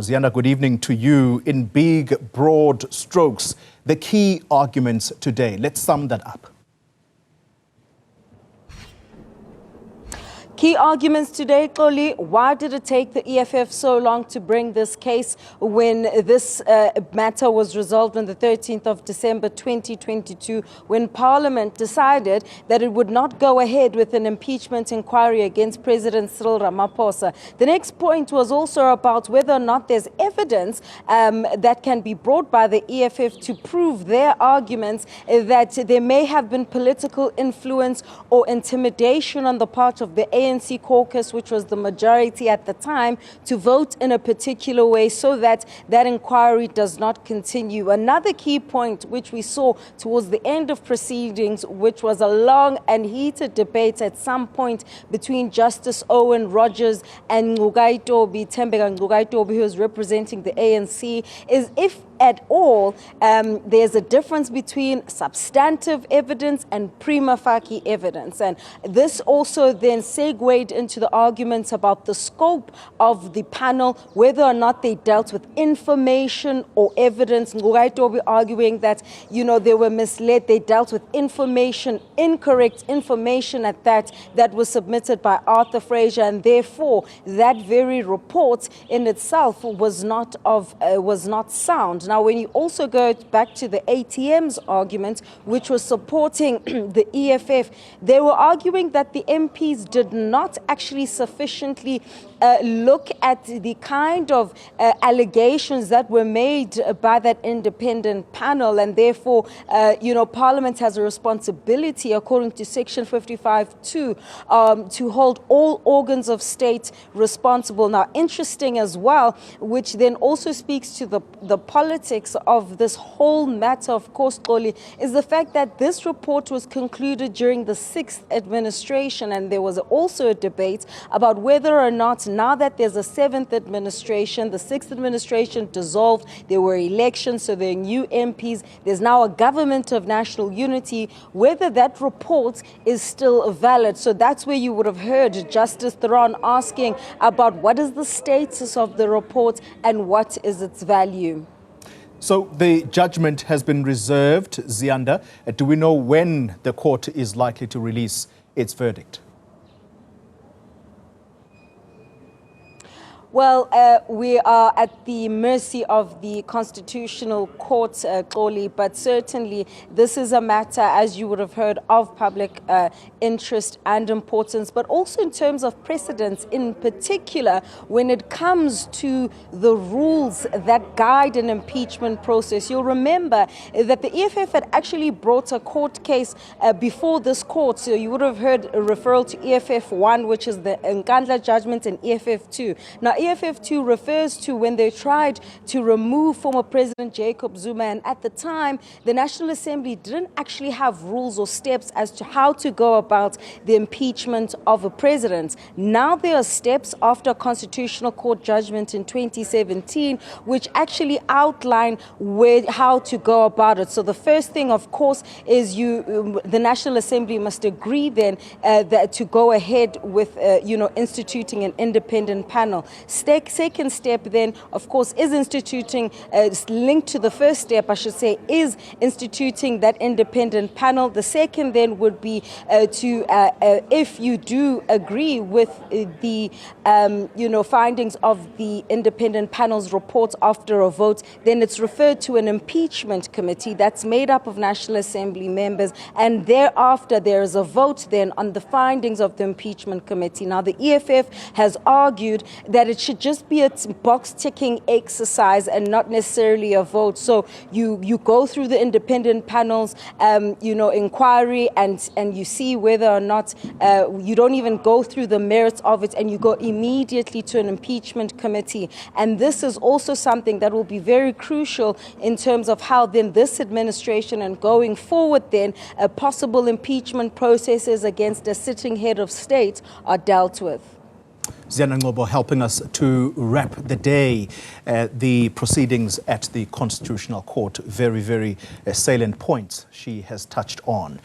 Ziyanda, good evening to you. In big, broad strokes, the key arguments today. Let's sum that up. Key arguments today, Xoli. Why did it take the EFF so long to bring this case when this matter was resolved on the 13th of December 2022, when Parliament decided that it would not go ahead with an impeachment inquiry against President Cyril Ramaphosa? The next point was also about whether or not there's evidence that can be brought by the EFF to prove their arguments that there may have been political influence or intimidation on the part of the ANC caucus, which was the majority at the time, to vote in a particular way so that that inquiry does not continue. Another key point which we saw towards the end of proceedings, which was a long and heated debate at some point between Justice Owen Rogers and Thembeka Ngcukaitobi, who is representing the ANC, is if at all there's a difference between substantive evidence and prima facie evidence. And this also then segued into the arguments about the scope of the panel, whether or not they dealt with information or evidence. Ngcukaitobi arguing that, they were misled. They dealt with information, incorrect information at that was submitted by Arthur Fraser, and therefore that very report in itself was not sound. Now, when you also go back to the ATM's argument, which was supporting the EFF, they were arguing that the MPs did not actually sufficiently look at the kind of allegations that were made by that independent panel, and therefore, Parliament has a responsibility, according to Section 55(2), to hold all organs of state responsible. Now, interesting as well, which then also speaks to the politics of this whole matter, of course, Xoli, is the fact that this report was concluded during the 6th administration, and there was also a debate about whether or not, now that there's a 7th administration, the 6th administration dissolved, there were elections, so there are new MPs, there's now a government of national unity, whether that report is still valid. So that's where you would have heard Justice Theron asking about what is the status of the report and what is its value. So the judgment has been reserved, Ziyanda. Do we know when the court is likely to release its verdict? Well, we are at the mercy of the Constitutional Court, Xoli, but certainly this is a matter, as you would have heard, of public interest and importance, but also in terms of precedence, in particular when it comes to the rules that guide an impeachment process. You'll remember that the EFF had actually brought a court case before this court, so you would have heard a referral to EFF 1, which is the Nkandla judgment, and EFF 2. Now, EFF 2 refers to when they tried to remove former President Jacob Zuma, and at the time, the National Assembly didn't actually have rules or steps as to how to go about the impeachment of a president. Now there are steps after a Constitutional Court judgment in 2017, which actually outline how to go about it. So the first thing, of course, is the National Assembly must agree then to go ahead with, instituting an independent panel. Second step then, of course, is instituting, linked to the first step, I should say, is instituting that independent panel. The second then would be if you do agree with the, findings of the independent panel's report after a vote, then it's referred to an impeachment committee that's made up of National Assembly members, and thereafter there is a vote then on the findings of the impeachment committee. Now, the EFF has argued that it should just be a box-ticking exercise and not necessarily a vote. So you go through the independent panel's, inquiry, and you see whether or not you don't even go through the merits of it, and you go immediately to an impeachment committee. And this is also something that will be very crucial in terms of how then this administration and going forward then possible impeachment processes against a sitting head of state are dealt with. Ziyanda Ngcobo helping us to wrap the day, the proceedings at the Constitutional Court. Very, very salient points she has touched on.